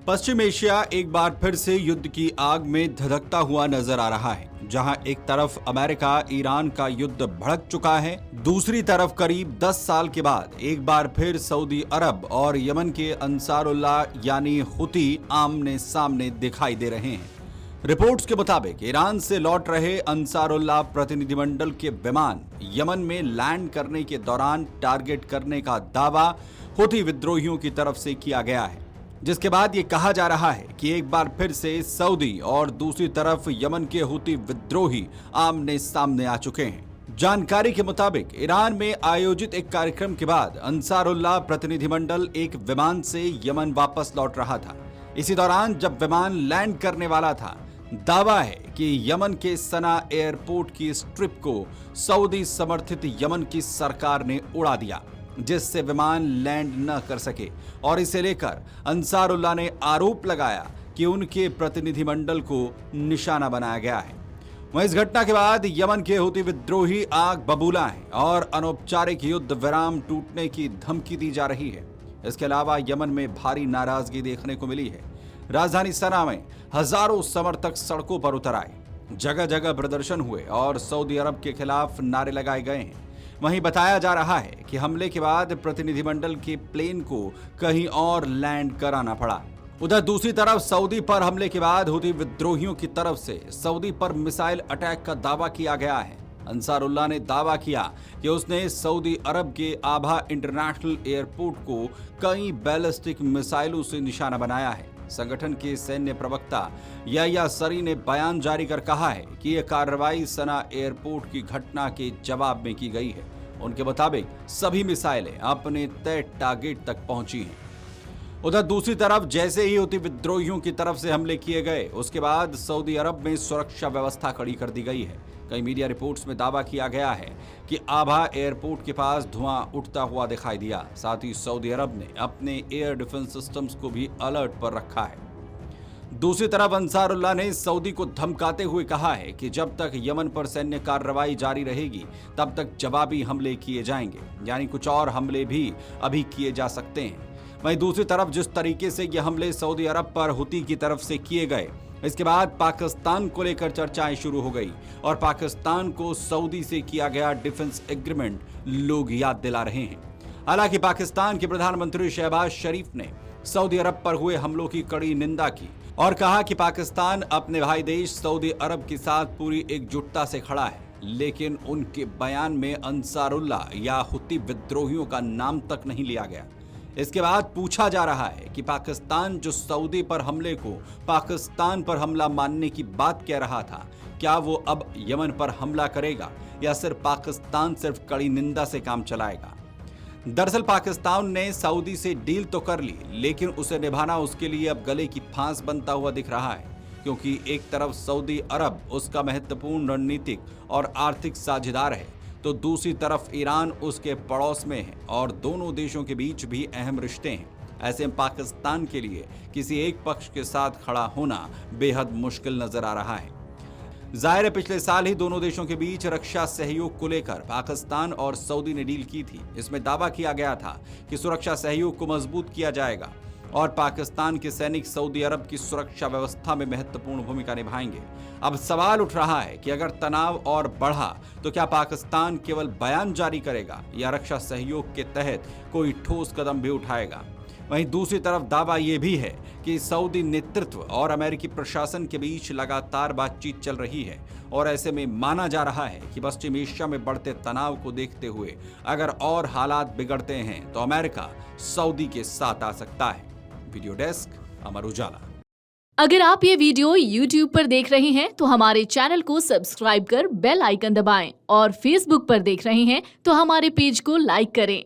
पश्चिम Asia एक बार फिर से युद्ध की आग में धधकता हुआ नजर आ रहा है। जहां एक तरफ अमेरिका ईरान का युद्ध भड़क चुका है, दूसरी तरफ करीब 10 साल के बाद एक बार फिर सऊदी अरब और यमन के अंसारुल्लाह यानी हुती आमने सामने दिखाई दे रहे हैं। रिपोर्ट्स के मुताबिक ईरान से लौट रहे अंसारुल्लाह प्रतिनिधिमंडल के विमान यमन में लैंड करने के दौरान टारगेट करने का दावा हुती विद्रोहियों की तरफ से किया गया है, जिसके बाद ये कहा जा रहा है कि एक बार फिर से सऊदी और दूसरी तरफ यमन के हुती विद्रोही आमने सामने आ चुके हैं। जानकारी के मुताबिक ईरान में आयोजित एक कार्यक्रम के बाद अंसारुल्लाह प्रतिनिधिमंडल एक विमान से यमन वापस लौट रहा था। इसी दौरान जब विमान लैंड करने वाला था, दावा है कि यमन के सना एयरपोर्ट की स्ट्रिप को सऊदी समर्थित यमन की सरकार ने उड़ा दिया, जिससे विमान लैंड न कर सके, और इसे लेकर अंसारुल्लाह ने आरोप लगाया कि उनके प्रतिनिधिमंडल को निशाना बनाया गया है। वहीं इस घटना के बाद यमन के हुती विद्रोही आग बबूला हैं और अनौपचारिक युद्ध विराम टूटने की धमकी दी जा रही है। इसके अलावा यमन में भारी नाराजगी देखने को मिली है। राजधानी सना में हजारों समर्थक सड़कों पर उतर आए, जगह जगह प्रदर्शन हुए और सऊदी अरब के खिलाफ नारे लगाए गए हैं। वहीं बताया जा रहा है कि हमले के बाद प्रतिनिधिमंडल के प्लेन को कहीं और लैंड कराना पड़ा। उधर दूसरी तरफ सऊदी पर हमले के बाद हुती विद्रोहियों की तरफ से सऊदी पर मिसाइल अटैक का दावा किया गया है। अंसारुल्लाह ने दावा किया कि उसने सऊदी अरब के आभा इंटरनेशनल एयरपोर्ट को कई बैलिस्टिक मिसाइलों से निशाना बनाया है। संगठन के सैन्य प्रवक्ता याह्या सरी ने बयान जारी कर कहा है कि यह कार्रवाई सना एयरपोर्ट की घटना के जवाब में की गई है। उनके मुताबिक सभी मिसाइलें अपने तय टारगेट तक पहुंची हैं। उधर दूसरी तरफ जैसे ही हुती विद्रोहियों की तरफ से हमले किए गए, उसके बाद सऊदी अरब में सुरक्षा व्यवस्था कड़ी कर दी गई है। कई मीडिया रिपोर्ट्स में दावा किया गया है कि आभा एयरपोर्ट के पास धुआं उठता हुआ दिखाई दिया। साथ ही सऊदी अरब ने अपने एयर डिफेंस सिस्टम्स को भी अलर्ट पर रखा है। दूसरी तरफ अंसारुल्लाह ने सऊदी को धमकाते हुए कहा है कि जब तक यमन पर सैन्य कार्रवाई जारी रहेगी, तब तक जवाबी हमले किए जाएंगे, यानी कुछ और हमले भी अभी किए जा सकते हैं। वहीं दूसरी तरफ जिस तरीके से ये हमले सऊदी अरब पर हुती की तरफ से किए गए, इसके बाद पाकिस्तान को लेकर चर्चाएं शुरू हो गई और पाकिस्तान को सऊदी से किया गया डिफेंस एग्रीमेंट लोग याद दिला रहे हैं। हालांकि पाकिस्तान के प्रधानमंत्री शहबाज शरीफ ने सऊदी अरब पर हुए हमलों की कड़ी निंदा की और कहा कि पाकिस्तान अपने भाई देश सऊदी अरब के साथ पूरी एकजुटता से खड़ा है। लेकिन उनके बयान में अंसारुल्लाह या हुती विद्रोहियों का नाम तक नहीं लिया गया। इसके बाद पूछा जा रहा है कि पाकिस्तान जो सऊदी पर हमले को पाकिस्तान पर हमला मानने की बात कह रहा था, क्या वो अब यमन पर हमला करेगा या सिर्फ कड़ी निंदा से काम चलाएगा? दरअसल पाकिस्तान ने सऊदी से डील तो कर ली, लेकिन उसे निभाना उसके लिए अब गले की फांस बनता हुआ दिख रहा है, क्योंकि एक तरफ सऊदी अरब उसका महत्वपूर्ण रणनीतिक और आर्थिक साझेदार है, तो दूसरी तरफ ईरान उसके पड़ोस में है और दोनों देशों के बीच भी अहम रिश्ते हैं। ऐसे में पाकिस्तान के लिए किसी एक पक्ष के साथ खड़ा होना बेहद मुश्किल नजर आ रहा है। जाहिर है पिछले साल ही दोनों देशों के बीच रक्षा सहयोग को लेकर पाकिस्तान और सऊदी ने डील की थी। इसमें दावा किया गया था कि सुरक्षा सहयोग को मजबूत किया जाएगा और पाकिस्तान के सैनिक सऊदी अरब की सुरक्षा व्यवस्था में महत्वपूर्ण भूमिका निभाएंगे। अब सवाल उठ रहा है कि अगर तनाव और बढ़ा तो क्या पाकिस्तान केवल बयान जारी करेगा या रक्षा सहयोग के तहत कोई ठोस कदम भी उठाएगा? वहीं दूसरी तरफ दावा यह भी है कि सऊदी नेतृत्व और अमेरिकी प्रशासन के बीच लगातार बातचीत चल रही है और ऐसे में माना जा रहा है कि पश्चिम एशिया में बढ़ते तनाव को देखते हुए अगर और हालात बिगड़ते हैं तो अमेरिका सऊदी के साथ आ सकता है। Video desk, Amar Ujala. अगर आप ये वीडियो YouTube पर देख रहे हैं तो हमारे चैनल को सब्सक्राइब कर बेल आइकन दबाएं और Facebook पर देख रहे हैं तो हमारे पेज को लाइक करें।